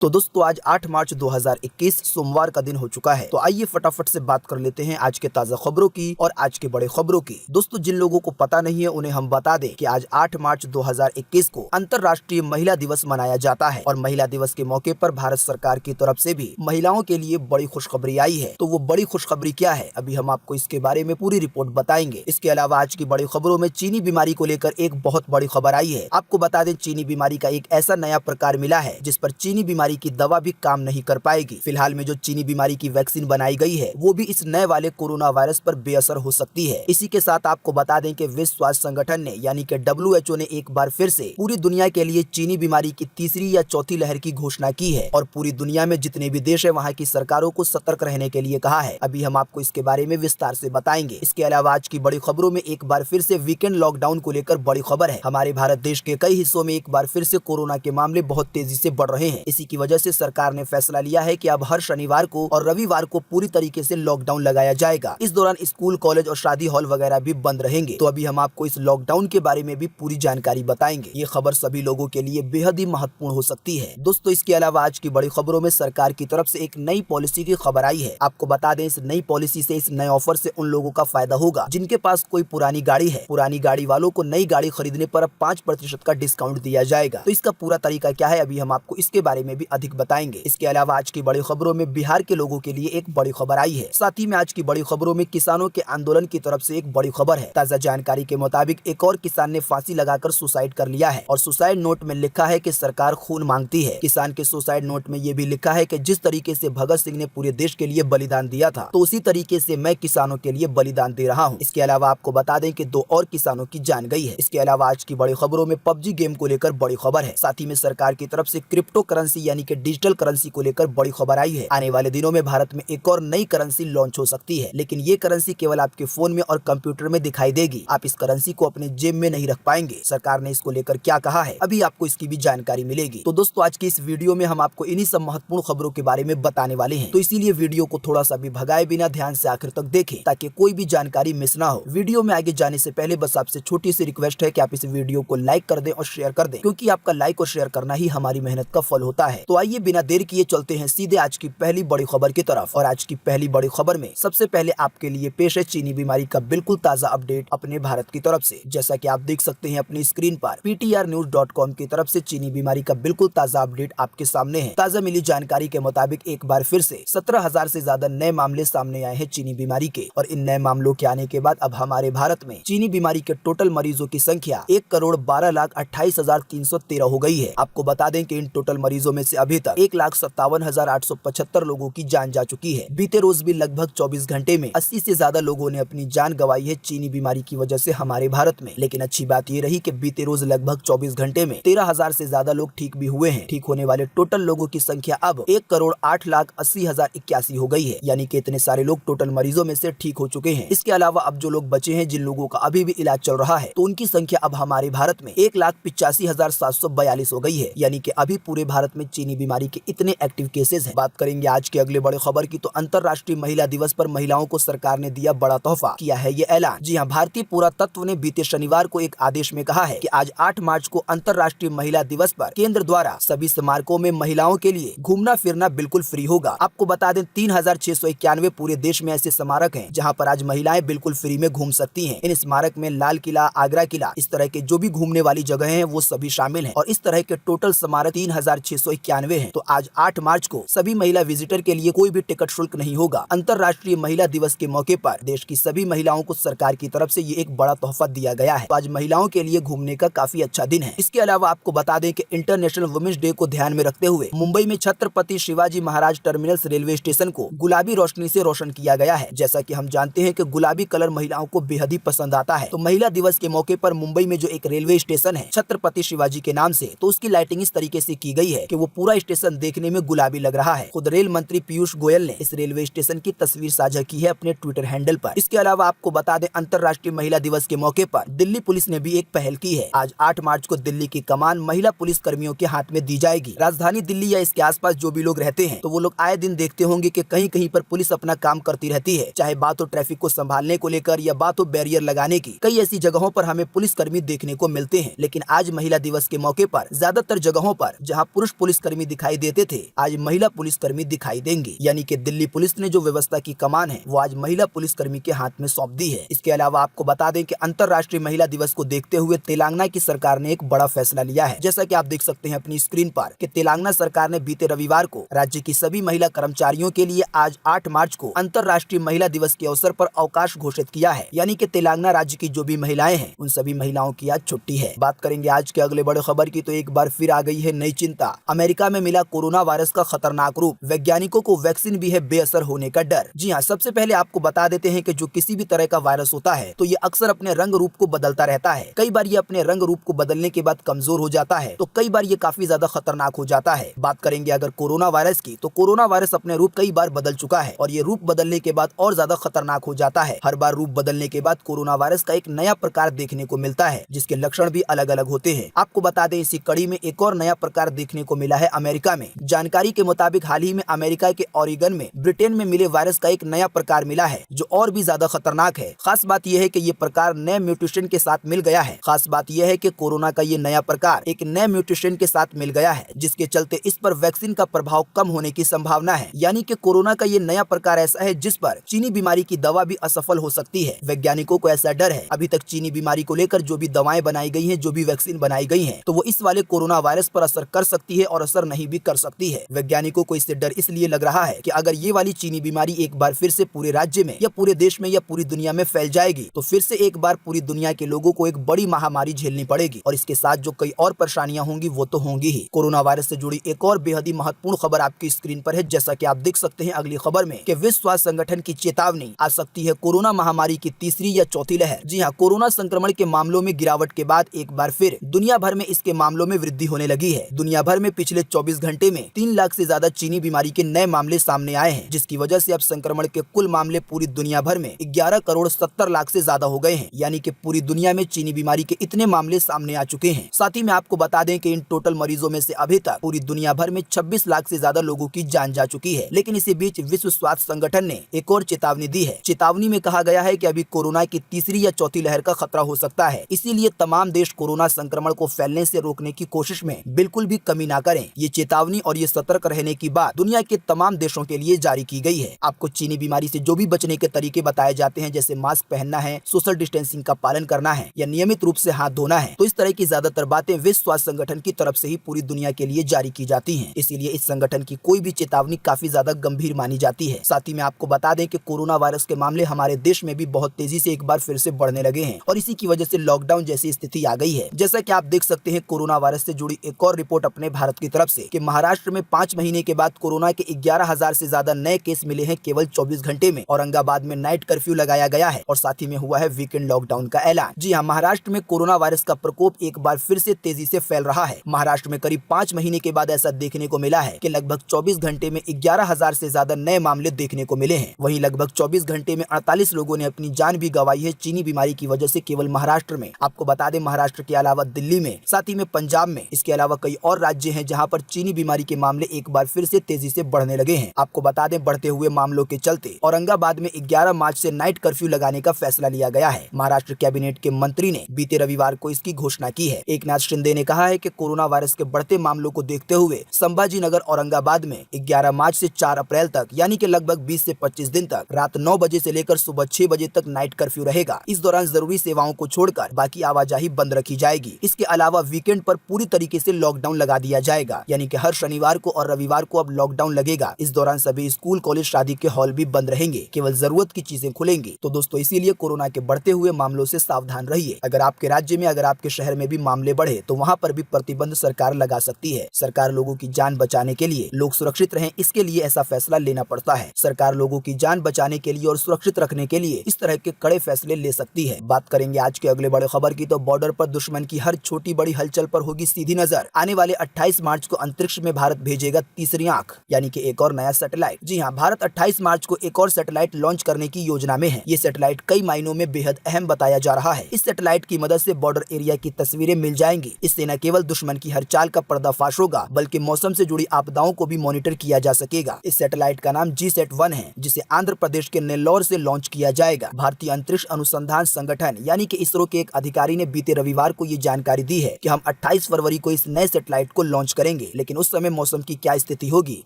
तो दोस्तों आज 8 मार्च 2021 सोमवार का दिन हो चुका है। तो आइए फटाफट से बात कर लेते हैं आज के ताजा खबरों की और आज के बड़े खबरों की। दोस्तों जिन लोगों को पता नहीं है उन्हें हम बता दें कि आज 8 मार्च 2021 को अंतर्राष्ट्रीय महिला दिवस मनाया जाता है और महिला दिवस के मौके पर भारत सरकार की तरफ से भी महिलाओं के लिए बड़ी खुशखबरी आई है। तो वो बड़ी खुशखबरी क्या है, अभी हम आपको इसके बारे में पूरी रिपोर्ट बताएंगे। इसके अलावा आज की बड़ी खबरों में चीनी बीमारी को लेकर एक बहुत बड़ी खबर आई है। आपको बता दें चीनी बीमारी का एक ऐसा नया प्रकार मिला है जिस पर चीनी बीमारी की दवा भी काम नहीं कर पाएगी। फिलहाल में जो चीनी बीमारी की वैक्सीन बनाई गई है वो भी इस नए वाले कोरोना वायरस पर बेअसर हो सकती है। इसी के साथ आपको बता दें कि विश्व स्वास्थ्य संगठन ने यानी कि WHO ने एक बार फिर से पूरी दुनिया के लिए चीनी बीमारी की तीसरी या चौथी लहर की घोषणा की है और पूरी दुनिया में जितने भी देश है वहाँ की सरकारों को सतर्क रहने के लिए कहा है। अभी हम आपको इसके बारे में विस्तार से बताएंगे। इसके अलावा आज की बड़ी खबरों में एक बार फिर से वीकेंड लॉकडाउन को लेकर बड़ी खबर है। हमारे भारत देश के कई हिस्सों में एक बार फिर से कोरोना के मामले बहुत तेजी से बढ़ रहे हैं। इसी की वजह से सरकार ने फैसला लिया है कि अब हर शनिवार को और रविवार को पूरी तरीके से लॉकडाउन लगाया जाएगा। इस दौरान स्कूल, कॉलेज और शादी हॉल वगैरह भी बंद रहेंगे। तो अभी हम आपको इस लॉकडाउन के बारे में भी पूरी जानकारी बताएंगे। ये खबर सभी लोगों के लिए बेहद ही महत्वपूर्ण हो सकती है। दोस्तों इसके अलावा आज की बड़ी खबरों में सरकार की तरफ से एक नई पॉलिसी की खबर आई है। आपको बता दें इस नई पॉलिसी से, इस नए ऑफर से उन लोगों का फायदा होगा जिनके पास कोई पुरानी गाड़ी है। पुरानी गाड़ी वालों को नई गाड़ी खरीदने पर अब 5% का डिस्काउंट दिया जाएगा। तो इसका पूरा तरीका क्या है, अभी हम आपको इसके बारे में भी अधिक बताएंगे। इसके अलावा आज की बड़ी खबरों में बिहार के लोगों के लिए एक बड़ी खबर आई है। साथ ही में आज की बड़ी खबरों में किसानों के आंदोलन की तरफ से एक बड़ी खबर है। ताजा जानकारी के मुताबिक एक और किसान ने फांसी लगाकर सुसाइड कर लिया है और सुसाइड नोट में लिखा है कि सरकार खून मांगती है। किसान के सुसाइड नोट में ये भी लिखा है कि जिस तरीके से भगत सिंह ने पूरे देश के लिए बलिदान दिया था तो उसी तरीके से मैं किसानों के लिए बलिदान दे रहा हूँ। इसके अलावा आपको बता दें कि 2 और किसानों की जान गई है। इसके अलावा आज की बड़ी खबरों में PUBG गेम को लेकर बड़ी खबर है। साथ ही में सरकार की तरफ से क्रिप्टो करेंसी यानी कि डिजिटल करेंसी को लेकर बड़ी खबर आई है। आने वाले दिनों में भारत में एक और नई करेंसी लॉन्च हो सकती है, लेकिन ये करेंसी केवल आपके फोन में और कंप्यूटर में दिखाई देगी। आप इस करेंसी को अपने जेब में नहीं रख पाएंगे। सरकार ने इसको लेकर क्या कहा है, अभी आपको इसकी भी जानकारी मिलेगी। तो दोस्तों आज की इस वीडियो में हम आपको इन्हीं सब महत्वपूर्ण खबरों के बारे में बताने वाले हैं। तो इसीलिए वीडियो को थोड़ा सा भी भगाए बिना ध्यान से आखिर तक देखें ताकि कोई भी जानकारी मिस ना हो। वीडियो में आगे जाने से पहले बस आपसे छोटी सी रिक्वेस्ट है कि आप इस वीडियो को लाइक कर दें और शेयर कर दें, क्योंकि आपका लाइक और शेयर करना ही हमारी मेहनत का फल होता है। तो आइए बिना देर किए चलते हैं सीधे आज की पहली बड़ी खबर की तरफ। और आज की पहली बड़ी खबर में सबसे पहले आपके लिए पेश है चीनी बीमारी का बिल्कुल ताजा अपडेट अपने भारत की तरफ से। जैसा कि आप देख सकते हैं अपनी स्क्रीन पर PTRnews.com की तरफ से चीनी बीमारी का बिल्कुल ताजा अपडेट आपके सामने है। ताजा मिली जानकारी के मुताबिक एक बार फिर से 17,000 से ज्यादा नए मामले सामने आए हैं चीनी बीमारी के और इन नए मामलों के आने के बाद अब हमारे भारत में चीनी बीमारी के टोटल मरीजों की संख्या 1,12,28,313 हो गई है। आपको बता दें कि इन टोटल मरीजों में से अभी तक 1,57,875 लोगों की जान जा चुकी है। बीते रोज भी लगभग 24 घंटे में 80 से ज्यादा लोगों ने अपनी जान गंवाई है चीनी बीमारी की वजह से हमारे भारत में। लेकिन अच्छी बात ये रही कि बीते रोज लगभग 24 घंटे में 13,000 से ज्यादा लोग ठीक भी हुए हैं। ठीक होने वाले टोटल लोगों की संख्या अब 1,08,80,081 हो गई है, यानी कि इतने सारे लोग टोटल मरीजों में से ठीक हो चुके हैं। इसके अलावा अब जो लोग बचे हैं, जिन लोगों का अभी भी इलाज चल रहा है, तो उनकी संख्या अब हमारे भारत में 1,85,742 हो गई है, यानी कि अभी पूरे भारत में चीनी बीमारी के इतने एक्टिव केसेस हैं। बात करेंगे आज के अगले बड़े खबर की, तो अंतर्राष्ट्रीय महिला दिवस पर महिलाओं को सरकार ने दिया बड़ा तोहफा, किया है ये ऐलान। जी हाँ, भारतीय पुरातत्व ने बीते शनिवार को एक आदेश में कहा है कि आज 8 मार्च को अंतर्राष्ट्रीय महिला दिवस पर केंद्र द्वारा सभी स्मारकों में महिलाओं के लिए घूमना फिरना बिल्कुल फ्री होगा। आपको बता दें 3,691 पूरे देश में ऐसे स्मारक हैं जहाँ पर आज महिलाएं बिल्कुल फ्री में घूम सकती हैं। इन स्मारक में लाल किला, आगरा किला, इस तरह के जो भी घूमने वाली जगह हैं वो सभी शामिल हैं और इस तरह के टोटल स्मारक 3,691 हैं। तो आज 8 मार्च को सभी महिला विजिटर के लिए कोई भी टिकट शुल्क नहीं होगा। अंतर्राष्ट्रीय महिला दिवस के मौके पर देश की सभी महिलाओं को सरकार की तरफ से ये एक बड़ा तोहफा दिया गया है। तो आज महिलाओं के लिए घूमने का काफी अच्छा दिन है। इसके अलावा आपको बता दें कि इंटरनेशनल वुमेन्स डे को ध्यान में रखते हुए मुंबई में Chhatrapati Shivaji Maharaj terminus railway station को गुलाबी रोशनी से रोशन किया गया है। जैसा कि हम जानते हैं कि गुलाबी कलर महिलाओं को बेहद ही पसंद आता है। तो महिला दिवस के मौके पर मुंबई में जो एक रेलवे स्टेशन है छत्रपति शिवाजी के नाम से, तो उसकी लाइटिंग इस तरीके से की गई है कि वो पूरा स्टेशन देखने में गुलाबी लग रहा है। खुद रेल मंत्री पीयूष गोयल ने इस रेलवे स्टेशन की तस्वीर साझा की है अपने ट्विटर हैंडल पर। इसके अलावा आपको बता दें अंतर्राष्ट्रीय महिला दिवस के मौके पर दिल्ली पुलिस ने भी एक पहल की है। आज 8 मार्च को दिल्ली की कमान महिला पुलिस कर्मियों के हाथ में दी जाएगी। राजधानी दिल्ली या इसके आसपास जो भी लोग रहते हैं तो वो लोग आए दिन देखते होंगे कि कहीं कहीं पर पुलिस अपना काम करती रहती है, चाहे बात हो ट्रैफिक को संभालने को लेकर या बात हो बैरियर लगाने की। कई ऐसी जगहों पर हमें पुलिस कर्मी देखने को मिलते हैं। लेकिन आज महिला दिवस के मौके पर ज्यादातर जगहों पर जहां पुरुष पुलिस पुलिसकर्मी दिखाई देते थे, आज महिला पुलिसकर्मी दिखाई देंगी। यानी कि दिल्ली पुलिस ने जो व्यवस्था की कमान है वो आज महिला पुलिसकर्मी के हाथ में सौंप दी है। इसके अलावा आपको बता दें कि अंतर्राष्ट्रीय महिला दिवस को देखते हुए तेलंगाना की सरकार ने एक बड़ा फैसला लिया है। जैसा कि आप देख सकते हैं अपनी स्क्रीन पर कि तेलंगाना सरकार ने बीते रविवार को राज्य की सभी महिला कर्मचारियों के लिए आज 8 मार्च को अंतर्राष्ट्रीय महिला दिवस के अवसर पर अवकाश घोषित किया है। यानी कि तेलंगाना राज्य की जो भी महिलाएं हैं उन सभी महिलाओं की आज छुट्टी है। बात करेंगे आज के अगले बड़े खबर की, तो एक बार फिर आ गई है नई चिंता। अमेरिका में मिला कोरोना वायरस का खतरनाक रूप, वैज्ञानिकों को वैक्सीन भी है बेअसर होने का डर। जी हाँ, सबसे पहले आपको बता देते हैं कि जो किसी भी तरह का वायरस होता है तो ये अक्सर अपने रंग रूप को बदलता रहता है। कई बार ये अपने रंग रूप को बदलने के बाद कमजोर हो जाता है, तो कई बार ये काफी ज्यादा खतरनाक हो जाता है। बात करेंगे अगर कोरोना वायरस की, तो कोरोना वायरस अपने रूप कई बार बदल चुका है और ये रूप बदलने के बाद और ज्यादा खतरनाक हो जाता है। हर बार रूप बदलने के बाद कोरोना वायरस का एक नया प्रकार देखने को मिलता है, जिसके लक्षण भी अलग अलग होते हैं। आपको बता दें इसी कड़ी में एक और नया प्रकार देखने को मिला है अमेरिका में। जानकारी के मुताबिक हाल ही में अमेरिका के ओरेगन में ब्रिटेन में मिले वायरस का एक नया प्रकार मिला है जो और भी ज्यादा खतरनाक है। खास बात यह है कि ये प्रकार नए म्यूटेशन के साथ मिल गया है। खास बात यह है कि कोरोना का ये नया प्रकार एक नए म्यूटेशन के साथ मिल गया है, जिसके चलते इस पर वैक्सीन का प्रभाव कम होने की संभावना है। यानी कि कोरोना का ये नया प्रकार ऐसा है जिस पर चीनी बीमारी की दवा भी असफल हो सकती है। वैज्ञानिकों को ऐसा डर है, अभी तक चीनी बीमारी को लेकर जो भी दवाएं बनाई गई हैं, जो भी वैक्सीन बनाई गई हैं, तो वो इस वाले कोरोना वायरस पर असर कर सकती है और असर नहीं भी कर सकती है। वैज्ञानिकों को इससे डर इसलिए लग रहा है कि अगर ये वाली चीनी बीमारी एक बार फिर से पूरे राज्य में या पूरे देश में या पूरी दुनिया में फैल जाएगी तो फिर से एक बार पूरी दुनिया के लोगों को एक बड़ी महामारी झेलनी पड़ेगी और इसके साथ जो कई और परेशानियां होंगी वो तो होंगी ही। कोरोना वायरस से जुड़ी एक और बेहद ही महत्वपूर्ण खबर आपकी स्क्रीन पर है। जैसा कि आप देख सकते हैं अगली खबर में कि विश्व स्वास्थ्य संगठन की चेतावनी, आ सकती है कोरोना महामारी की तीसरी या चौथी लहर। जी हाँ, कोरोना संक्रमण के मामलों में गिरावट के बाद एक बार फिर दुनिया भर में इसके मामलों में वृद्धि होने लगी है। दुनिया भर में पिछले 24 घंटे में 3 लाख से ज्यादा चीनी बीमारी के नए मामले सामने आए हैं, जिसकी वजह से अब संक्रमण के कुल मामले पूरी दुनिया भर में 11 करोड़ 70 लाख से ज्यादा हो गए हैं। यानी कि पूरी दुनिया में चीनी बीमारी के इतने मामले सामने आ चुके हैं। साथ ही में आपको बता दें कि इन टोटल मरीजों में से अभी तक पूरी दुनिया भर में 26 लाख से ज्यादा लोगों की जान जा चुकी है। लेकिन इसी बीच विश्व स्वास्थ्य संगठन ने एक और चेतावनी दी है। चेतावनी में कहा गया है कि अभी कोरोना की तीसरी या चौथी लहर का खतरा हो सकता है, इसीलिए तमाम देश कोरोना संक्रमण को फैलने से रोकने की कोशिश में बिल्कुल भी कमी ना करें। ये चेतावनी और ये सतर्क रहने की बात दुनिया के तमाम देशों के लिए जारी की गई है। आपको चीनी बीमारी से जो भी बचने के तरीके बताए जाते हैं, जैसे मास्क पहनना है, सोशल डिस्टेंसिंग का पालन करना है या नियमित रूप से हाथ धोना है, तो इस तरह की ज्यादातर बातें विश्व स्वास्थ्य संगठन की तरफ से ही पूरी दुनिया के लिए जारी की जाती हैं। इसीलिए इस संगठन की कोई भी चेतावनी काफी ज्यादा गंभीर मानी जाती है। साथ ही में आपको बता दें कि कोरोना वायरस के मामले हमारे देश में भी बहुत तेजी से एक बार फिर से बढ़ने लगे हैं और इसी की वजह से लॉकडाउन जैसी स्थिति आ गई है। जैसा कि आप देख सकते हैं कोरोना वायरस से जुड़ी एक और रिपोर्ट अपने भारत की तरफ से कि महाराष्ट्र में 5 महीने के बाद कोरोना के 11,000 से ज्यादा नए केस मिले हैं केवल 24 घंटे में। औरंगाबाद में नाइट कर्फ्यू लगाया गया है और साथ ही में हुआ है वीकेंड लॉकडाउन का ऐलान। जी हाँ, महाराष्ट्र में कोरोना वायरस का प्रकोप एक बार फिर से तेजी से फैल रहा है। महाराष्ट्र में करीब 5 महीने के बाद ऐसा देखने को मिला है कि लगभग 24 घंटे में 11,000 से ज्यादा नए मामले देखने को मिले हैं। वहीं लगभग 24 घंटे में 48 लोगों ने अपनी जान भी गंवाई है चीनी बीमारी की वजह से केवल महाराष्ट्र में। आपको बता दें महाराष्ट्र के अलावा दिल्ली में, साथ ही में पंजाब में, इसके अलावा कई और राज्य हैं जहां पर चीनी बीमारी के मामले एक बार फिर से तेजी से बढ़ने लगे हैं। आपको बता दें बढ़ते हुए मामलों के चलते औरंगाबाद में 11 मार्च से नाइट कर्फ्यू लगाने का फैसला लिया गया है। महाराष्ट्र कैबिनेट के मंत्री ने बीते रविवार को इसकी घोषणा की है। एकनाथ शिंदे ने कहा है कि कोरोना वायरस के बढ़ते मामलों को देखते हुए संभाजी नगर औरंगाबाद में 11 मार्च से 4 अप्रैल तक यानी कि लगभग 20 से 25 दिन तक रात 9 बजे से लेकर सुबह 6 बजे तक नाइट कर्फ्यू रहेगा। इस दौरान जरूरी सेवाओं को छोड़कर बाकी आवाजाही बंद रखी जाएगी। इसके अलावा वीकेंड पर पूरी तरीके से लॉकडाउन लगा दिया जाएगा, यानी कि हर शनिवार को और रविवार को अब लॉकडाउन लगेगा। इस दौरान सभी स्कूल, कॉलेज, शादी के हॉल भी बंद रहेंगे, केवल जरूरत की चीजें खुलेंगी। तो दोस्तों इसीलिए कोरोना के बढ़ते हुए मामलों से सावधान रहिए। अगर आपके राज्य में, अगर आपके शहर में भी मामले बढ़े तो वहाँ पर भी प्रतिबंध सरकार लगा सकती है। सरकार लोगों की जान बचाने के लिए, लोग सुरक्षित रहें, इसके लिए ऐसा फैसला लेना पड़ता है। सरकार लोगों की जान बचाने के लिए और सुरक्षित रखने के लिए इस तरह के कड़े फैसले ले सकती है। बात करेंगे आज के अगले बड़े खबर की, तो बॉर्डर पर दुश्मन की हर छोटी बड़ी हलचल पर होगी सीधी नजर। आने वाले 28 मार्च को अंतरिक्ष में भारत भेजेगा तीसरी आंख, यानी कि एक और नया सैटेलाइट। जी हाँ, भारत 28 मार्च को एक और सैटेलाइट लॉन्च करने की योजना में है। ये सैटेलाइट कई मायनों में बेहद अहम बताया जा रहा है। इस सैटेलाइट की मदद से बॉर्डर एरिया की तस्वीरें मिल जाएंगी। इससे न केवल दुश्मन की हर चाल का पर्दाफाश होगा, बल्कि मौसम से जुड़ी आपदाओं को भी मॉनिटर किया जा सकेगा। इस सैटेलाइट का नाम GSAT-1 है, जिसे आंध्र प्रदेश के नेल्लोर से लॉन्च किया जाएगा। भारतीय अंतरिक्ष अनुसंधान संगठन यानी कि इसरो के एक अधिकारी ने बीते रविवार को ये जानकारी दी है कि हम 28 फरवरी को इस नए सैटेलाइट को लॉन्च करेंगे। करेंगे, लेकिन उस समय मौसम की क्या स्थिति होगी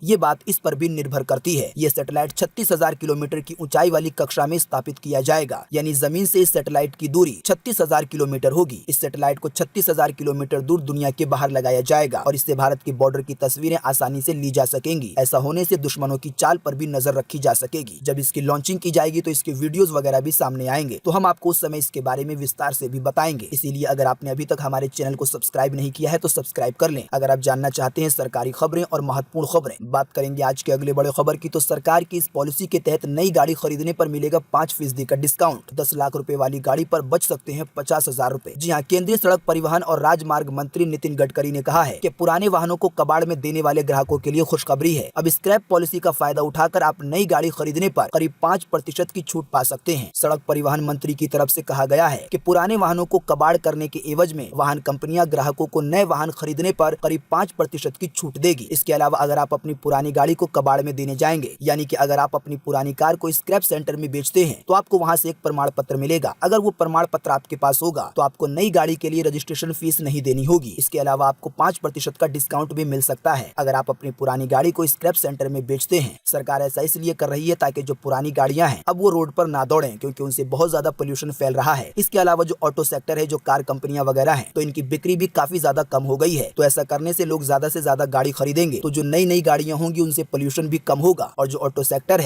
ये बात इस पर भी निर्भर करती है। ये सैटेलाइट 36,000 किलोमीटर की ऊंचाई वाली कक्षा में स्थापित किया जाएगा, यानी जमीन से इस सैटेलाइट की दूरी 36,000 किलोमीटर होगी। इस सैटेलाइट को 36,000 किलोमीटर दूर दुनिया के बाहर लगाया जाएगा और इससे भारत के बॉर्डर की तस्वीरें आसानी से ली जा सकेंगी। ऐसा होने से दुश्मनों की चाल पर भी नजर रखी जा सकेगी। जब इसकी लॉन्चिंग की जाएगी तो इसके वीडियोस वगैरह भी सामने आएंगे, तो हम आपको उस समय इसके बारे में विस्तार से भी बताएंगे। इसीलिए अगर आपने अभी तक हमारे चैनल को सब्सक्राइब नहीं किया है तो सब्सक्राइब कर लें। अगर आप जानना चाहते हैं सरकारी खबरें और महत्वपूर्ण खबरें। बात करेंगे आज के अगले बड़े खबर की, तो सरकार की इस पॉलिसी के तहत नई गाड़ी खरीदने पर मिलेगा 5% का डिस्काउंट। 10 लाख रुपए वाली गाड़ी पर बच सकते हैं 50,000 रुपए। जी हाँ, केंद्रीय सड़क परिवहन और राजमार्ग मंत्री नितिन गडकरी ने कहा है कि पुराने वाहनों को कबाड़ में देने वाले ग्राहकों के लिए खुशखबरी है। अब स्क्रैप पॉलिसी का फायदा उठाकर आप नई गाड़ी खरीदने पर करीब 5% की छूट पा सकते हैं। सड़क परिवहन मंत्री की तरफ से कहा गया है कि पुराने वाहनों को कबाड़ करने के एवज में वाहन कंपनियां ग्राहकों को नए वाहन खरीदने पर करीब 5% की छूट देगी। इसके अलावा अगर आप अपनी पुरानी गाड़ी को कबाड़ में देने जाएंगे, यानी कि अगर आप अपनी पुरानी कार को स्क्रैप सेंटर में बेचते हैं, तो आपको वहां से एक प्रमाण पत्र मिलेगा। अगर वो प्रमाण पत्र आपके पास होगा तो आपको नई गाड़ी के लिए रजिस्ट्रेशन फीस नहीं देनी होगी। इसके अलावा आपको 5% का डिस्काउंट भी मिल सकता है अगर आप अपनी पुरानी गाड़ी को स्क्रैप सेंटर में बेचते हैं। सरकार ऐसा इसलिए कर रही है ताकि जो पुरानी गाड़ियां हैं अब वो रोड पर ना दौड़ें, क्योंकि उनसे बहुत ज्यादा पोल्यूशन फैल रहा है। इसके अलावा जो ऑटो सेक्टर है, जो कार कंपनियां वगैरह हैं, तो इनकी बिक्री भी काफी ज्यादा कम हो गई है। तो ऐसा करने से लोग ज्यादा से ज्यादा गाड़ी खरीदेंगे, तो जो नई गाड़ियां होंगी उनसे पोल्यूशन भी कम होगा और जो ऑटो सेक्टर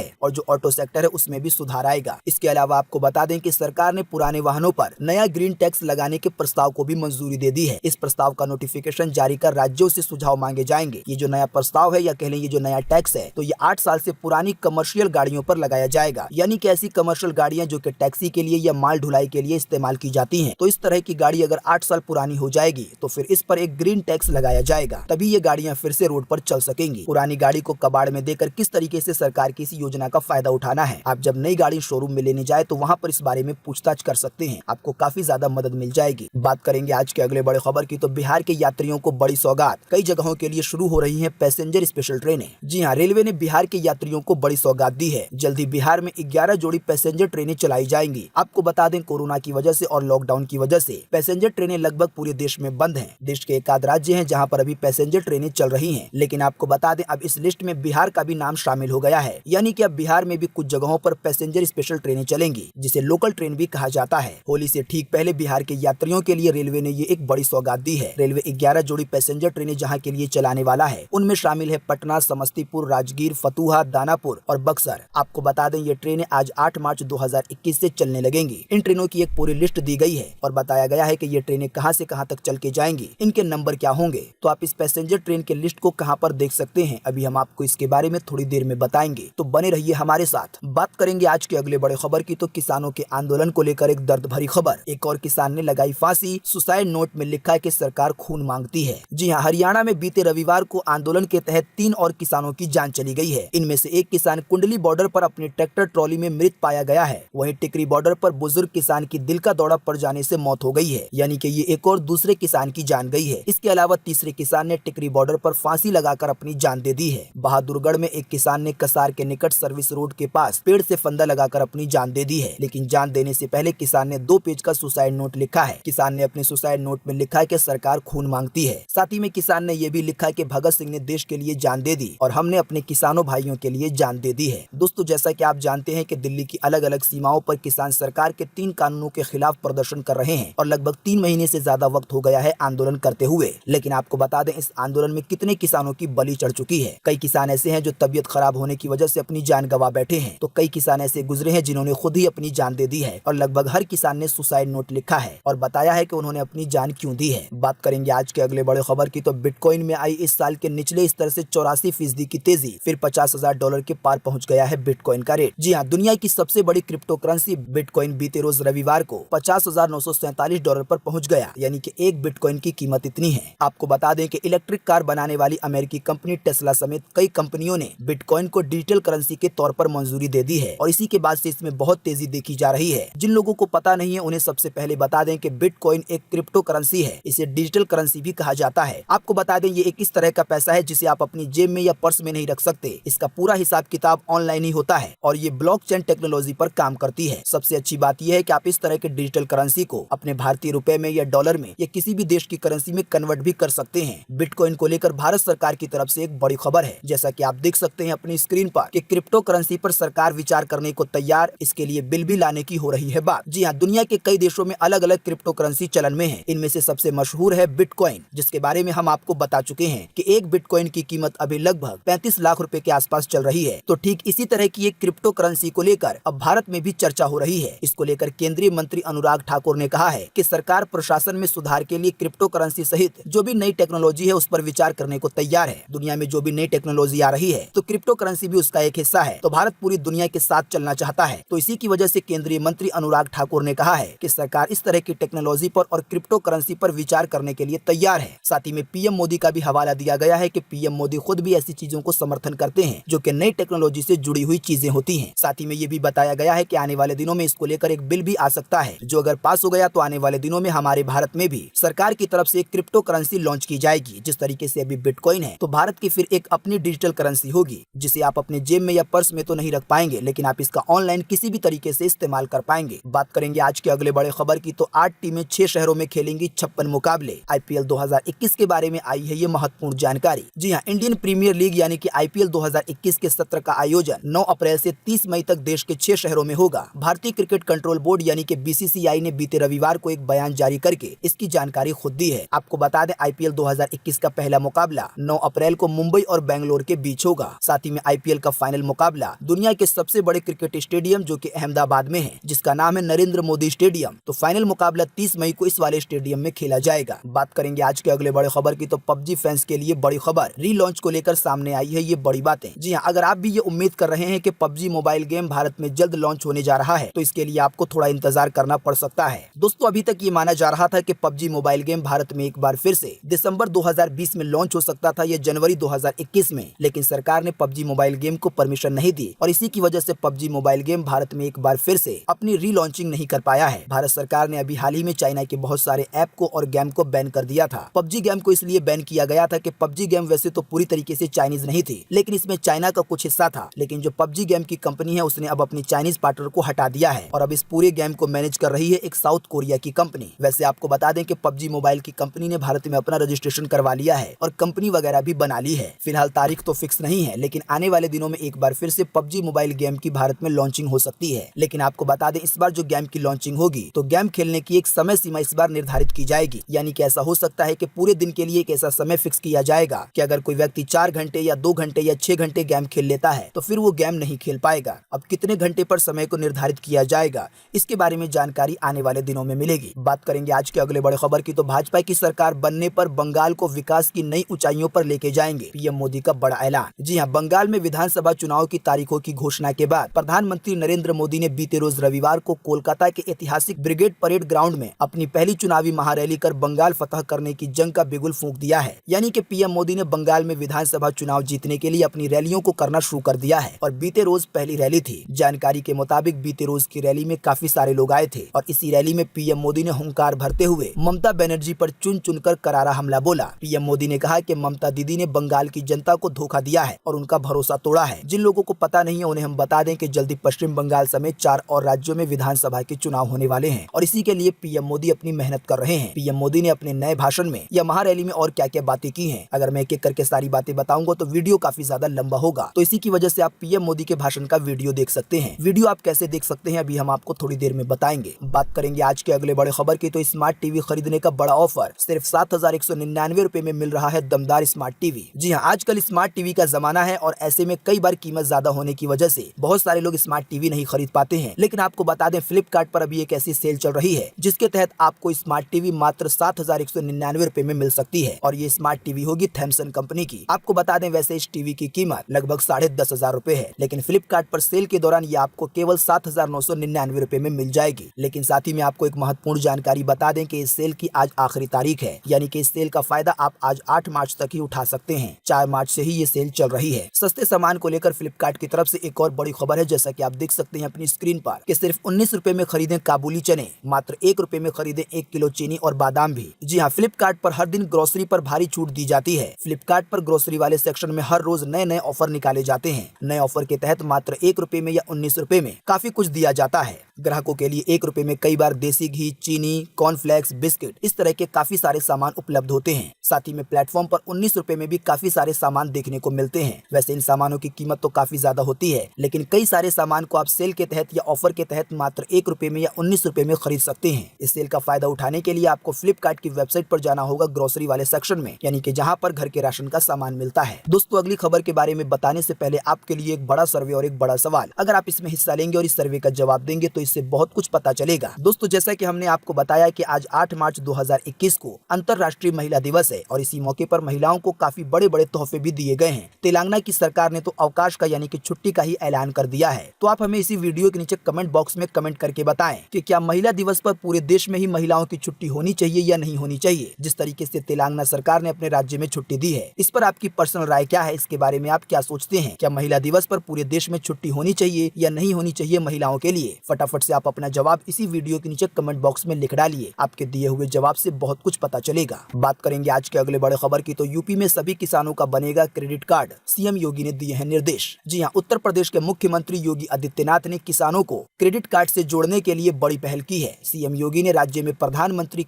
है उसमें भी सुधार आएगा। इसके अलावा आपको बता दें कि सरकार ने पुराने वाहनों पर नया ग्रीन टैक्स लगाने के प्रस्ताव को भी मंजूरी दे दी है। इस प्रस्ताव का नोटिफिकेशन जारी कर राज्यों से सुझाव मांगे जाएंगे। ये जो नया प्रस्ताव है, या कह लें ये जो नया टैक्स है, तो ये 8 साल से पुरानी कमर्शियल गाड़ियों पर लगाया जाएगा। यानी कि ऐसी कमर्शियल गाड़ियां जो कि टैक्सी के लिए या माल ढुलाई के लिए इस्तेमाल की जाती हैं, तो इस तरह की गाड़ी अगर 8 साल पुरानी हो जाएगी तो फिर इस पर एक ग्रीन टैक्स लगाया जाएगा, तभी ये गाड़ियां फिर से रोड पर चल सकेंगी। पुरानी गाड़ी को कबाड़ में देकर किस तरीके से सरकार की इस योजना का फायदा उठाना है, आप जब नई गाड़ी शोरूम में लेने जाए तो वहाँ पर इस बारे में पूछताछ कर सकते हैं। आपको काफी ज्यादा मदद मिल जाएगी। बात करेंगे आज के अगले बड़े खबर की, तो बिहार के यात्रियों को बड़ी सौगात। कई जगहों के लिए शुरू हो रही है पैसेंजर स्पेशल ट्रेनें। जी हाँ, रेलवे ने बिहार के यात्रियों को बड़ी सौगात दी है। जल्द ही बिहार में 11 जोड़ी पैसेंजर ट्रेनें चलाई जाएंगी। आपको बता दें, कोरोना की वजह से और लॉकडाउन की वजह से पैसेंजर ट्रेनें लगभग पूरे देश में बंद हैं। देश के एक आध राज्य हैं जहां पर अभी पैसेंजर ट्रेनें चल रही हैं, लेकिन आपको बता दें अब इस लिस्ट में बिहार का भी नाम शामिल हो गया है। यानी कि अब बिहार में भी कुछ जगहों पर पैसेंजर स्पेशल ट्रेनें चलेंगी, जिसे लोकल ट्रेन भी कहा जाता है। होली से ठीक पहले बिहार के यात्रियों के लिए रेलवे ने ये एक बड़ी सौगात दी है। रेलवे 11 जोड़ी पैसेंजर ट्रेनें जहाँ के लिए चलाने वाला है, उनमें शामिल है पटना, समस्तीपुर, राजगीर, फतुहा, दानापुर और बक्सर। आपको बता दें ये ट्रेनें आज 8 मार्च 2021 से चलने लगेंगी। इन ट्रेनों की एक पूरी लिस्ट दी गई है और बताया गया है कि ये ट्रेनें कहां से कहां तक चल के जाएंगी, इनके नंबर क्या होंगे। तो आप इस पैसेंजर ट्रेन के लिस्ट को कहां पर देख सकते हैं, अभी हम आपको इसके बारे में थोड़ी देर में बताएंगे, तो बने रहिए हमारे साथ। बात करेंगे आज के अगले बड़े खबर की, तो किसानों के आंदोलन को लेकर एक दर्द भरी खबर। एक और किसान ने लगाई फांसी। सुसाइड नोट में लिखा है कि सरकार खून मांगती है। जी हाँ, हरियाणा में बीते रविवार को आंदोलन के तहत 3 और किसानों की जान चली गई है। इनमें से एक किसान कुंडली बॉर्डर पर अपने ट्रैक्टर ट्रॉली में मृत पाया गया है। वहीं टिकरी बॉर्डर पर बुजुर्ग किसान की दिल का दौरा पड़ जाने से मौत हो गई है, यानी कि ये एक और दूसरे किसान की जान गई है। इसके अलावा तीसरे किसान ने टिकरी बॉर्डर पर फांसी लगाकर अपनी जान दे दी है। बहादुरगढ़ में एक किसान ने कसार के निकट सर्विस रोड के पास पेड़ से फंदा लगाकर अपनी जान दे दी है, लेकिन जान देने से पहले किसान ने 2 पेज का सुसाइड नोट लिखा है। किसान ने अपने सुसाइड नोट में लिखा है कि सरकार खून मांगती है। साथ ही में किसान ने यह भी लिखा है कि भगत सिंह ने देश के लिए जान दे दी और हमने अपने किसानों भाइयों के लिए जान दे दी है। दोस्तों, जैसा कि आप जानते हैं कि दिल्ली की अलग अलग सीमाओं पर किसान सरकार के 3 कानूनों के खिलाफ प्रदर्शन कर रहे हैं और लगभग 3 महीने से ज्यादा वक्त हो गया है आंदोलन करते हुए। लेकिन आपको बता दें, इस आंदोलन में कितने किसानों की बलि चढ़ चुकी है। कई किसान ऐसे हैं जो तबियत खराब होने की वजह से अपनी जान गंवा बैठे हैं, तो कई किसान ऐसे गुजरे हैं जिन्होंने खुद ही अपनी जान दे दी है और लगभग हर किसान ने सुसाइड नोट लिखा है और बताया है कि उन्होंने अपनी जान क्यों दी है। बात करेंगे आज के अगले बड़े खबर की, तो बिटकॉइन में आई इस साल के निचले स्तर से 84% की तेजी, फिर $50,000 के पार पहुंच गया है बिटकॉइन का रेट। जी हाँ, दुनिया की सबसे बड़ी क्रिप्टो करेंसी बिटकॉइन बीते रोज रविवार को $50,947 पर पहुंच गया, यानी कि एक बिटकॉइन की कीमत इतनी है। आपको बता दें कि इलेक्ट्रिक कार बनाने वाली अमेरिकी कंपनी टेस्ला समेत कई कंपनियों ने बिटकॉइन को डिजिटल करेंसी के तौर पर मंजूरी दे दी है और इसी के बाद से इसमें बहुत तेजी देखी जा रही है। जिन लोगों को पता नहीं है उन्हें सबसे पहले बता दें कि बिटकॉइन एक क्रिप्टो करेंसी है, इसे डिजिटल करेंसी भी कहा जाता है। आपको बता दें ये एक इस तरह का पैसा है जिसे आप अपनी जेब में या पर्स में नहीं रख सकते। इसका पूरा हिसाब किताब ऑनलाइन ही होता है और ये ब्लॉकचेन टेक्नोलॉजी पर काम करती है। सबसे अच्छी बात यह है कि आप इस तरह के डिजिटल करेंसी को अपने भारतीय रुपए में या डॉलर में या किसी भी देश की करेंसी में कन्वर्ट भी कर सकते हैं। बिटकॉइन बिटकॉइन को लेकर भारत सरकार की तरफ से एक बड़ी खबर है। जैसा कि आप देख सकते हैं अपनी स्क्रीन पर कि क्रिप्टो करेंसी पर सरकार विचार करने को तैयार, इसके लिए बिल भी लाने की हो रही है बात। जी हाँ, दुनिया के कई देशों में अलग अलग क्रिप्टो करेंसी चलन में है। इनमें से सबसे मशहूर है बिटकॉइन, जिसके बारे में हम आपको बता चुके हैं कि एक बिटकॉइन की कीमत अभी लगभग 35 लाख रुपए के आसपास चल रही है। तो ठीक इसी तरह की एक क्रिप्टो करेंसी को लेकर अब भारत में भी चर्चा हो रही है। इसको लेकर केंद्रीय मंत्री अनुराग ठाकुर ने कहा है कि सरकार प्रशासन में सुधार के लिए क्रिप्टो करेंसी सहित जो भी नई टेक्नोलॉजी है उस पर विचार करने को तैयार है। दुनिया में जो भी नई टेक्नोलॉजी आ रही है तो क्रिप्टो करेंसी भी उसका एक हिस्सा है। तो भारत पूरी दुनिया के साथ चलना चाहता है। तो इसी की वजह से केंद्रीय मंत्री अनुराग ठाकुर ने कहा है कि सरकार इस तरह की टेक्नोलॉजी पर और क्रिप्टो करेंसी पर विचार करने के लिए तैयार है। साथ ही में पीएम मोदी का भी हवाला दिया गया है कि पीएम मोदी खुद भी ऐसी चीजों को समर्थन करते हैं जो कि नई टेक्नोलॉजी से जुड़ी हुई चीजें होती हैं। साथ ही में ये भी बताया गया है कि आने वाले दिनों में इसको लेकर एक बिल भी आ सकता है, जो अगर पास हो गया तो आने वाले दिनों में हमारे भारत में भी सरकार की तरफ से एक क्रिप्टो करेंसी लॉन्च की जाएगी। जिस तरीके से अभी बिटकॉइन है तो भारत की फिर एक अपनी डिजिटल करेंसी होगी, जिसे आप अपने जेब में या पर्स में तो नहीं रख पाएंगे, लेकिन आप इसका ऑनलाइन किसी भी तरीके से इस्तेमाल कर पाएंगे। बात करेंगे आज के अगले बड़े खबर की तो 8 टीमें 6 शहरों में खेलेंगी 56 मुकाबले। आईपीएल 2021 के बारे में आई है ये महत्वपूर्ण जानकारी। जी हाँ, इंडियन प्रीमियर लीग यानी कि आईपीएल 2021 के सत्र का आयोजन 9 अप्रैल से 30 मई तक देश के 6 शहरों में होगा। भारतीय क्रिकेट कंट्रोल बोर्ड यानी कि बीसीसीआई ने बीते रविवार को एक बयान जारी करके इसकी जानकारी खुद दी है। आपको बता दें आईपीएल 2021 का पहला मुकाबला 9 अप्रैल को मुंबई और बेंगलोर के बीच होगा। साथ ही में आईपीएल का फाइनल मुकाबला दुनिया के सबसे बड़े क्रिकेट स्टेडियम जो कि अहमदाबाद में है, जिसका नाम है नरेंद्र मोदी स्टेडियम। तो फाइनल मुकाबला 30 मई को इस वाले स्टेडियम में खेला जाएगा। बात करेंगे आज के अगले बड़े खबर की तो पबजी फैंस के लिए बड़ी खबर रीलॉन्च को लेकर सामने आई है ये बड़ी बातें। जी हाँ, अगर आप भी ये उम्मीद कर रहे हैं कि पबजी मोबाइल गेम भारत में जल्द लॉन्च होने जा रहा है तो इसके लिए आपको थोड़ा इंतजार करना पड़ सकता है। दोस्तों, अभी तक ये माना जा रहा था कि पबजी मोबाइल गेम भारत में एक बार फिर से दिसंबर 2020 में लॉन्च हो सकता था या जनवरी 2021 में, लेकिन सरकार ने पबजी मोबाइल गेम को परमिशन नहीं दी और इसी की वजह से पबजी मोबाइल गेम भारत में एक बार फिर से अपनी रीलॉन्चिंग नहीं कर पाया है। भारत सरकार ने अभी हाल ही में चाइना के बहुत सारे ऐप को और गेम को बैन कर दिया था। पबजी गेम को इसलिए बैन किया गया था कि पबजी गेम वैसे तो पूरी तरीके से चाइनीज नहीं थी, लेकिन इसमें चाइना का कुछ हिस्सा था। लेकिन जो पबजी गेम की कंपनी है उसने अब अपनी चाइनीज पार्टनर को हटा दिया है और अब इस पूरे गेम को मैनेज कर रही है एक साउथ कोरिया की कंपनी। वैसे आपको बता दें कि पबजी मोबाइल की कंपनी ने भारत में अपना रजिस्ट्रेशन करवा लिया है और कंपनी वगैरह भी बना ली है। फिलहाल तारीख तो फिक्स नहीं है, लेकिन आने वाले दिनों में एक बार फिर से पबजी मोबाइल गेम की भारत में लॉन्चिंग हो सकती है। लेकिन आपको बता दें इस बार जो गेम की लॉन्चिंग होगी तो गेम खेलने की एक समय सीमा इस बार निर्धारित की जाएगी। यानी कि ऐसा हो सकता है कि पूरे दिन के लिए एक ऐसा समय फिक्स किया जाएगा कि अगर कोई व्यक्ति 4 घंटे या 2 घंटे या 6 घंटे गेम खेल लेता है तो फिर वो गेम नहीं खेल पाएगा। अब कितने घंटे पर समय को निर्धारित किया जाएगा इसके बारे में जानकारी आने वाले दिनों में मिलेगी। बात करेंगे आज के अगले बड़े खबर की तो भाजपा की सरकार बनने पर बंगाल को विकास की नई ऊंचाइयों पर लेके जाएंगे, पीएम मोदी का बड़ा ऐलान। जी हां, बंगाल में विधानसभा चुनाव की तारीखों की घोषणा के बाद प्रधानमंत्री नरेंद्र मोदी ने बीते रोज रविवार को कोलकाता के ऐतिहासिक ब्रिगेड परेड ग्राउंड में अपनी पहली चुनावी महारैली कर बंगाल फतह करने की जंग का बिगुल फूंक दिया है। यानी कि पीएम मोदी ने बंगाल में विधानसभा चुनाव जीतने के लिए अपनी रैलियों को करना शुरू कर दिया है और बीते रोज पहली रैली थी। जानकारी के मुताबिक बीते रोज की रैली में काफी सारे लोग आए थे और इसी रैली में पीएम मोदी ने हुंकार भरते हुए ममता बनर्जी पर चुन चुनकर करारा हमला बोला। पीएम मोदी ने कहा कि ममता दीदी ने बंगाल की जनता को धोखा दिया है और उनका भरोसा तोड़ा है। जिन लोगों को पता नहीं है उन्हें हम बता दें कि जल्दी पश्चिम बंगाल समेत 4 और राज्यों में विधानसभा के चुनाव होने वाले हैं और इसी के लिए पीएम मोदी अपनी मेहनत कर रहे हैं। पीएम मोदी ने अपने नए भाषण में या महारैली में और क्या क्या बातें की हैं, अगर मैं एक एक करके सारी बातें बताऊंगा तो वीडियो काफी ज्यादा लंबा होगा, तो इसी की वजह से आप पीएम मोदी के भाषण का वीडियो देख सकते हैं। वीडियो आप कैसे देख सकते हैं अभी हम आपको थोड़ी देर में बताएंगे। बात करेंगे आज के अगले बड़े खबर की तो स्मार्ट टीवी खरीदने का बड़ा ऑफर सिर्फ 7,199 रुपए में मिल रहा है दमदार स्मार्ट टीवी। जी हाँ, आजकल स्मार्ट टीवी का जमाना है और ऐसे में कई बार कीमत ज्यादा होने की वजह से बहुत सारे लोग स्मार्ट टीवी नहीं खरीद पाते हैं। लेकिन आपको बता दें फ्लिपकार्ट पर अभी एक ऐसी सेल चल रही है जिसके तहत आपको स्मार्ट टीवी मात्र 7,199 रुपए में मिल सकती है और ये स्मार्ट टीवी होगी थैमसन कंपनी की। आपको बता दें वैसे इस टीवी की कीमत लगभग 10,500 रुपए है, लेकिन फ्लिपकार्ट पर सेल के दौरान ये आपको केवल 7,999 रुपए में मिल जाएगी। लेकिन साथ ही में आपको एक महत्वपूर्ण जानकारी बता दें कि इस सेल की आज आखिरी तारीख है, यानी कि इस सेल का फायदा आप आज 8 मार्च तक ही उठा सकते हैं। 4 मार्च से ही ये सेल चल रही है। सस्ते सामान को लेकर फ्लिपकार्ट की तरफ से एक और बड़ी खबर है, जैसा कि आप देख सकते हैं अपनी स्क्रीन पर कि सिर्फ 19 रुपए में खरीदें काबुली चने, मात्र 1 रुपए में खरीदें 1 किलो चीनी और बादाम भी। जी हाँ, फ्लिपकार्ट पर हर दिन ग्रोसरी पर भारी छूट दी जाती है। फ्लिपकार्ट पर ग्रोसरी वाले सेक्शन में हर रोज नए नए ऑफर निकाले जाते हैं। नए ऑफर के तहत मात्र 1 रुपए में या 19 रुपए में काफी कुछ दिया जाता है। ग्राहकों के लिए 1 रुपए में कई बार देसी घी, चीनी, कॉर्नफ्लेक्स, बिस्किट, इस तरह के काफी सारे सामान उपलब्ध होते हैं। साथ ही में प्लेटफॉर्म पर 19 रुपए में भी काफी सारे सामान देखने को मिलते हैं। वैसे इन सामानों की कीमत तो काफी ज्यादा होती है, लेकिन कई सारे सामान को आप सेल के तहत या ऑफर के तहत मात्र 1 रुपए में या 19 रुपए में खरीद सकते हैं। इस सेल का फायदा उठाने के लिए आपको फ्लिपकार्ट की वेबसाइट पर जाना होगा, ग्रोसरी वाले सेक्शन में, यानी कि जहां पर घर के राशन का सामान मिलता है। दोस्तों, अगली खबर के बारे में बताने से पहले आपके लिए एक बड़ा सर्वे और एक बड़ा सवाल। अगर आप इसमें हिस्सा लेंगे और इस सर्वे का जवाब देंगे तो इससे बहुत कुछ पता चलेगा। दोस्तों, जैसा कि हमने आपको बताया कि आज 8 मार्च 2021 को अंतर्राष्ट्रीय महिला दिवस है और इसी मौके पर महिलाओं को काफी बड़े बड़े तोहफे भी दिए गए हैं। तेलंगाना की सरकार ने तो अवकाश का यानी कि छुट्टी का ही ऐलान कर दिया है। तो आप हमें इसी वीडियो के नीचे कमेंट बॉक्स में कमेंट करके बताएं कि क्या महिला दिवस पर पूरे देश में ही महिलाओं की छुट्टी होनी चाहिए या नहीं होनी चाहिए, जिस तरीके से तेलंगाना सरकार ने अपने राज्य में छुट्टी दी है। इस पर आपकी पर्सनल राय क्या है, इसके बारे में आप क्या सोचते हैं? क्या महिला दिवस पर पूरे देश में छुट्टी होनी चाहिए या नहीं होनी चाहिए महिलाओं के लिए? फटाफट से आप अपना जवाब इसी वीडियो के नीचे कमेंट बॉक्स में लिख डालिए। आपके दिए हुए जवाब से बहुत कुछ पता चलेगा। बात करेंगे आज के अगले बड़े खबर की, तो यूपी में सभी किसानों का बनेगा क्रेडिट कार्ड, सीएम योगी ने दिए हैं निर्देश। जी हां, उत्तर प्रदेश के मुख्यमंत्री योगी आदित्यनाथ ने किसानों को क्रेडिट कार्ड से जोड़ने के लिए बड़ी पहल की है। सीएम योगी ने राज्य में प्रधानमंत्री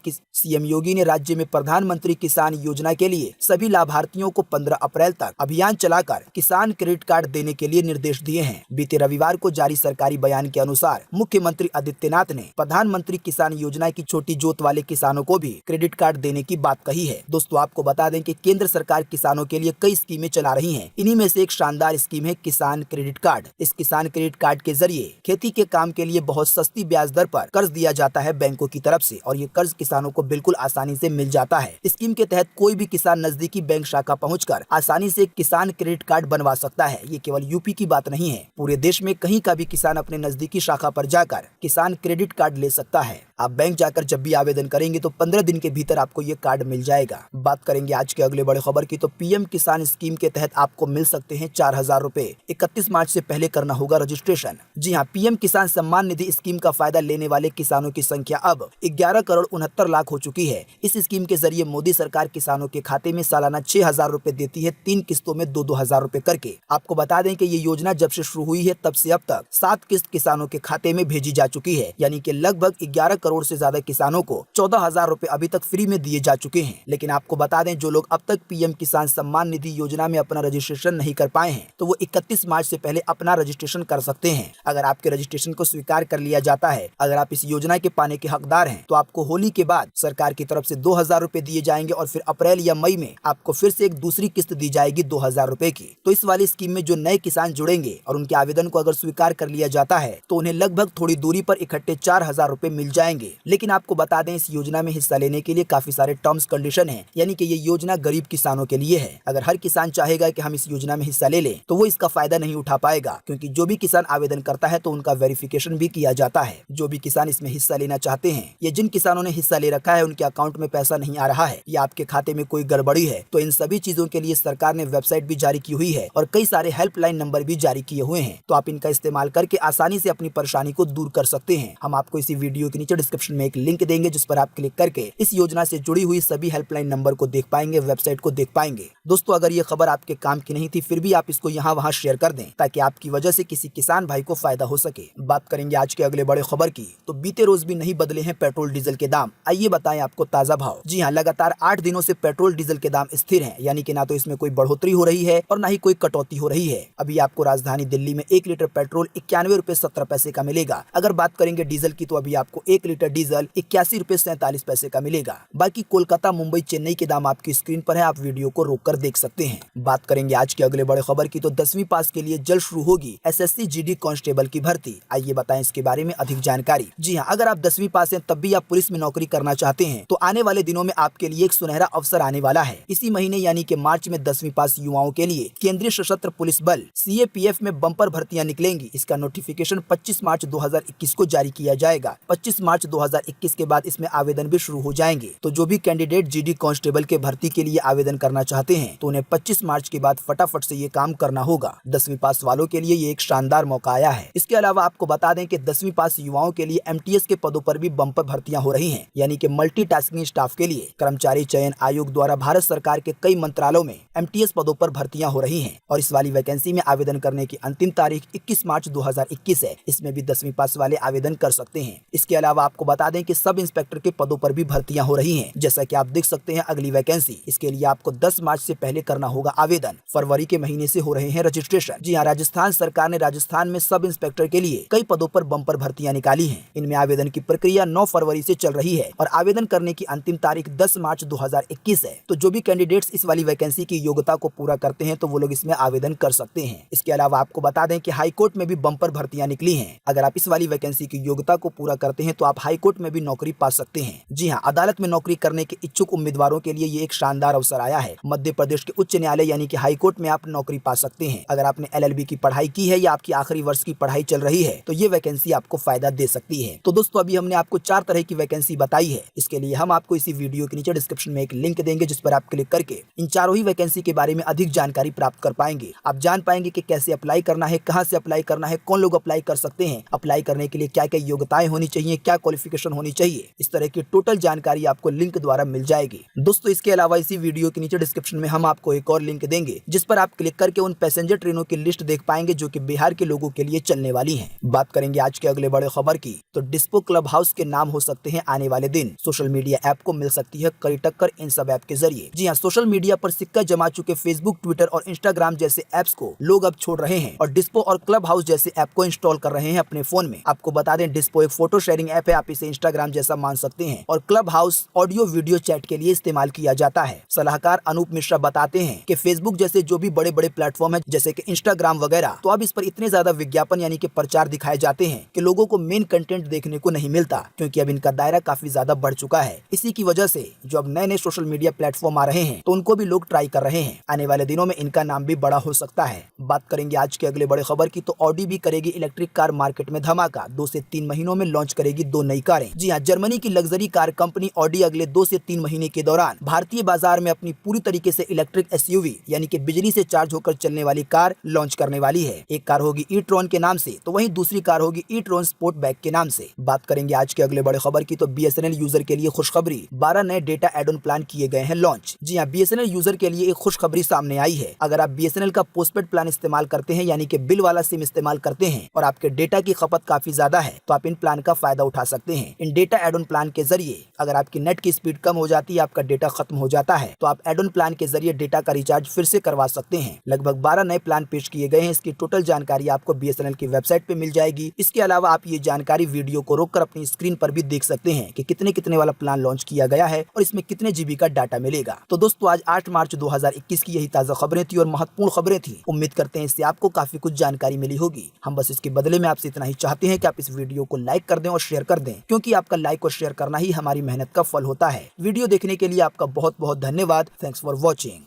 किसान योजना के लिए सभी लाभार्थियों को 15 अप्रैल तक अभियान चलाकर किसान क्रेडिट कार्ड देने के लिए निर्देश दिए हैं। बीते रविवार को जारी सरकारी बयान के अनुसार मुख्यमंत्री आदित्यनाथ ने प्रधानमंत्री किसान योजना की छोटी जोत वाले किसानों को भी क्रेडिट कार्ड देने की बात कही है। दोस्तों, आपको बता दें कि केंद्र सरकार किसानों के लिए कई स्कीमें चला रही है। इन्हीं में से एक शानदार स्कीम है किसान क्रेडिट कार्ड। इस किसान क्रेडिट कार्ड के जरिए खेती के काम के लिए बहुत सस्ती ब्याज दर पर कर्ज दिया जाता है बैंकों की तरफ से, और ये कर्ज किसानों को बिल्कुल आसानी से मिल जाता है। स्कीम के तहत कोई भी किसान नजदीकी बैंक शाखा पहुंचकर आसानी से किसान क्रेडिट कार्ड बनवा सकता है। ये केवल यूपी की बात नहीं है, पूरे देश में कहीं का भी किसान अपने नजदीकी शाखा पर जाकर किसान क्रेडिट कार्ड ले सकता है। आप बैंक जाकर जब भी आवेदन करेंगे तो 15 दिन के भीतर आपको ये कार्ड मिल जाएगा। बात करेंगे आज के अगले बड़े खबर की, तो पीएम किसान स्कीम के तहत आपको मिल सकते हैं 4000 रुपए। 31 मार्च से पहले करना होगा रजिस्ट्रेशन। जी हाँ, पीएम किसान सम्मान निधि स्कीम का फायदा लेने वाले किसानों की संख्या अब 11 करोड़ 69 लाख हो चुकी है। इस स्कीम के जरिए मोदी सरकार किसानों के खाते में सालाना 6000 रुपए देती है, 3 किस्तों में 2-2 हजार रुपए करके। आपको बता दें कि ये योजना जब से शुरू हुई है तब से अब तक 7 किस्त किसानों के खाते में भेजी जा चुकी है, यानी कि लगभग 11 करोड़ से ज्यादा किसानों को 14,000 रुपए अभी तक फ्री में दिए जा चुके हैं। लेकिन आपको बता दें, जो लोग अब तक पीएम किसान सम्मान निधि योजना में अपना रजिस्ट्रेशन नहीं कर पाए हैं तो वो 31 मार्च से पहले अपना रजिस्ट्रेशन कर सकते हैं। अगर आपके रजिस्ट्रेशन को स्वीकार कर लिया जाता है, अगर आप इस योजना के पाने के हकदार हैं, तो आपको होली के बाद सरकार की तरफ से 2000 रुपए दिए जाएंगे और फिर अप्रैल या मई में आपको फिर से एक दूसरी किस्त दी जाएगी 2000 रुपए की। तो इस वाली स्कीम में जो नए किसान जुड़ेंगे और उनके आवेदन को अगर स्वीकार कर लिया जाता है तो उन्हें लगभग थोड़ी दूरी पर इकट्ठे 4000 रुपए मिल जाएंगे। लेकिन आपको बता दें, इस योजना में हिस्सा लेने के लिए काफी सारे टर्म्स कंडीशन हैं, यानी कि ये योजना गरीब किसानों के लिए है। अगर हर किसान चाहेगा कि हम इस योजना में हिस्सा ले लें तो वो इसका फायदा नहीं उठा पाएगा, क्योंकि जो भी किसान आवेदन करता है तो उनका वेरिफिकेशन भी किया जाता है। जो भी किसान इसमें हिस्सा लेना चाहते हैं या जिन किसानों ने हिस्सा ले रखा है उनके अकाउंट में पैसा नहीं आ रहा है या आपके खाते में कोई गड़बड़ी है, तो इन सभी चीजों के लिए सरकार ने वेबसाइट भी जारी की हुई है और कई सारे हेल्पलाइन नंबर भी जारी किए हुए हैं। तो आप इनका इस्तेमाल करके आसानी से अपनी परेशानी को दूर कर सकते हैं। हम आपको इसी वीडियो के नीचे डिस्क्रिप्शन में एक लिंक देंगे, जिस पर आप क्लिक करके इस योजना से जुड़ी हुई सभी हेल्पलाइन नंबर को देख पाएंगे, वेबसाइट को देख पाएंगे। दोस्तों, अगर ये खबर आपके काम की नहीं थी फिर भी आप इसको यहाँ वहाँ शेयर कर दें, ताकि आपकी वजह से किसी किसान भाई को फायदा हो सके। बात करेंगे आज के अगले बड़े खबर की, तो बीते रोज भी नहीं बदले हैं पेट्रोल डीजल के दाम। आइए बताएं आपको ताजा भाव। जी हाँ, लगातार 8 दिनों से पेट्रोल डीजल के दाम स्थिर हैं, यानी कि ना तो इसमें कोई बढ़ोतरी हो रही है और ना ही कोई कटौती हो रही है। अभी आपको राजधानी दिल्ली में 1 लीटर पेट्रोल 91 रुपए 70 पैसे का मिलेगा। अगर बात करेंगे डीजल की, तो अभी आपको 1 लीटर डीजल 81 रुपए 47 पैसे का मिलेगा। बाकी कोलकाता, मुंबई, चेन्नई के दाम आपकी स्क्रीन पर है, आप वीडियो को रोककर देख सकते हैं। बात करेंगे आज के अगले बड़े खबर की, तो 10वीं पास के लिए जल्द शुरू होगी एसएससी जीडी कांस्टेबल की भर्ती। आइए बताएं इसके बारे में अधिक जानकारी। जी हां, अगर आप 10वीं पास हैं तब भी आप पुलिस में नौकरी करना चाहते हैं तो आने वाले दिनों में आपके लिए एक सुनहरा अवसर आने वाला है। इसी महीने यानी कि मार्च में 10वीं पास युवाओं के लिए केंद्रीय सशस्त्र पुलिस बल सीएपीएफ में बम्पर भर्तियां निकलेंगी। इसका नोटिफिकेशन 25 मार्च 2021 को जारी किया जाएगा। 25 मार्च 2021 के बाद इसमें आवेदन भी शुरू हो जाएंगे। तो जो भी कैंडिडेट जीडी कांस्टेबल के भर्ती के लिए आवेदन करना चाहते हैं तो उन्हें 25 मार्च के बाद फटाफट से ये काम करना होगा। 10वीं पास वालों के लिए ये एक शानदार मौका आया है। इसके अलावा आपको बता दें कि 10वीं पास युवाओं के लिए एमटीएस के पदों पर भी बम्पर भर्तियां हो रही हैं, यानी कि मल्टीटास्किंग स्टाफ के लिए कर्मचारी चयन आयोग द्वारा भारत सरकार के कई मंत्रालयों में एमटीएस पदों पर भर्तियां हो रही हैं और इस वाली वैकेंसी में आवेदन करने की अंतिम तारीख 21 मार्च 2021 है। इसमें भी 10वीं पास वाले आवेदन कर सकते हैं। इसके अलावा आपको बता दें कि सब इंस्पेक्टर के पदों पर भी भर्तियां हो रही हैं। जैसा कि आप देख सकते हैं अगली वैकेंसी, इसके लिए आपको 10 मार्च से पहले करना होगा आवेदन। फरवरी के महीने से हो रहे हैं रजिस्ट्रेशन। जी हाँ, राजस्थान सरकार ने राजस्थान में सब इंस्पेक्टर के लिए कई पदों पर बम्पर भर्तियां निकाली हैं। इनमें आवेदन की प्रक्रिया 9 फरवरी से चल रही है और आवेदन करने की अंतिम तारीख 10 मार्च 2021 है। तो जो भी कैंडिडेट्स इस वाली वैकेंसी की योग्यता को पूरा करते हैं तो वो लोग इसमें आवेदन कर सकते हैं। इसके अलावा आपको बता दें कि हाई कोर्ट में भी बम्पर भर्तियां निकली हैं। अगर आप इस वाली वैकेंसी की योग्यता को पूरा करते हैं तो आप हाई कोर्ट में भी नौकरी पा सकते हैं। जी हाँ, अदालत में नौकरी करने के इच्छुक उम्मीदवारों के लिए ये एक शानदार अवसर आया है। मध्य प्रदेश के उच्च न्यायालय यानी कि हाई कोर्ट में आप नौकरी पा सकते हैं। अगर आपने LLB की पढ़ाई की है या आपकी आखिरी वर्ष की पढ़ाई चल रही है तो ये वैकेंसी आपको फायदा दे सकती है। तो दोस्तों, अभी हमने आपको 4 तरह की वैकेंसी बताई है। इसके लिए हम आपको इसी वीडियो के नीचे डिस्क्रिप्शन में एक लिंक देंगे जिस पर आप क्लिक करके इन चारों ही वैकेंसी के बारे में अधिक जानकारी प्राप्त कर पाएंगे। आप जान पाएंगे कि कैसे अप्लाई करना है, कहां से अप्लाई करना है, कौन लोग अप्लाई कर सकते हैं, अप्लाई करने के लिए क्या क्या योग्यताएं होनी चाहिए, क्या क्वालिफिकेशन होनी चाहिए। इस तरह की टोटल जानकारी आपको लिंक द्वारा मिल जाएगी। दोस्तों, इसके अलावा इसी वीडियो के नीचे डिस्क्रिप्शन में हम आपको एक और लिंक देंगे जिस पर आप क्लिक करके उन पैसेंजर ट्रेनों की लिस्ट देख पाएंगे जो कि बिहार के लोगों के लिए चलने वाली हैं। बात करेंगे आज के अगले बड़े खबर की, तो डिस्पो क्लब हाउस के नाम हो सकते हैं आने वाले दिन। सोशल मीडिया ऐप को मिल सकती है कड़ी टक्कर इन सब ऐप के जरिए। जी हाँ, सोशल मीडिया पर सिक्का जमा चुके फेसबुक, ट्विटर और इंस्टाग्राम जैसे ऐप्स को लोग अब छोड़ रहे हैं और डिस्पो और क्लब हाउस जैसे ऐप को इंस्टॉल कर रहे हैं अपने फोन में। आपको बता दें, डिस्पो एक फोटो शेयरिंग ऐप है, आप इसे इंस्टाग्राम जैसा मान सकते हैं, और club house audio video chat के लिए इस्तेमाल किया जाता है। सलाहकार अनूप मिश्रा बताते हैं कि फेसबुक जैसे जो भी बड़े बड़े प्लेटफॉर्म है जैसे कि इंस्टाग्राम वगैरह, तो अब इस पर इतने ज्यादा विज्ञापन यानी कि प्रचार दिखाए जाते हैं कि लोगों को मेन कंटेंट देखने को नहीं मिलता, क्योंकि अब इनका दायरा काफी ज्यादा बढ़ चुका है। इसी की वजह से जो अब नए नए सोशल मीडिया प्लेटफॉर्म आ रहे हैं तो उनको भी लोग ट्राई कर रहे हैं। आने वाले दिनों में इनका नाम भी बड़ा हो सकता है। बात करेंगे आज के अगले बड़े खबर की, तो ऑडी भी करेगी इलेक्ट्रिक कार मार्केट में धमाका। 2 से 3 महीनों में लॉन्च करेगी 2 नई कारें। जी हाँ, जर्मनी की लग्जरी कार कंपनी ऑडी अगले 2 से 3 महीने के दौरान भारतीय बाजार में अपनी पूरी तरीके से इलेक्ट्रिक SUV यानी कि बिजली से चार्ज होकर चलने वाली कार लॉन्च करने वाली है। एक कार होगी e-tron के नाम से, तो वहीं दूसरी कार होगी e-tron स्पोर्ट बैग के नाम से। बात करेंगे आज के अगले बड़े खबर की, तो BSNL यूजर के लिए खुशखबरी, 12 नए डेटा एड ऑन प्लान किए गए हैं लॉन्च। जी हाँ, BSNL यूजर के लिए एक खुशखबरी सामने आई है। अगर आप BSNL का पोस्टपेड प्लान इस्तेमाल करते हैं यानी कि बिल वाला सिम इस्तेमाल करते हैं और आपके डेटा की खपत काफी ज्यादा है तो आप इन प्लान का फायदा उठा सकते हैं। इन डेटा एड ऑन प्लान के जरिए अगर आपकी नेट की स्पीड कम हो जाती है, आपका डेटा खत्म हो जाता है, तो आप एड ऑन प्लान के जरिए डेटा का रिचार्ज फिर से करवा सकते हैं। लगभग 12 नए प्लान पेश किए गए हैं। इसकी टोटल जानकारी आपको BSNL की वेबसाइट पे मिल जाएगी। इसके अलावा आप ये जानकारी वीडियो को रोककर अपनी स्क्रीन पर भी देख सकते हैं कि कितने वाला प्लान लॉन्च किया गया है और इसमें कितने GB का डाटा मिलेगा। तो दोस्तों, आज 8 मार्च 2021 की यही ताजा खबरें थी और महत्वपूर्ण खबरें थी। उम्मीद करते हैं इससे आपको काफी कुछ जानकारी मिली होगी। हम बस इसके बदले में आपसे इतना ही चाहते हैं कि आप इस वीडियो को लाइक कर दें और शेयर कर दें, क्योंकि आपका लाइक और शेयर करना ही हमारी मेहनत का फल होता है। वीडियो देखने के लिए आपका बहुत बहुत धन्यवाद। Thanks for watching.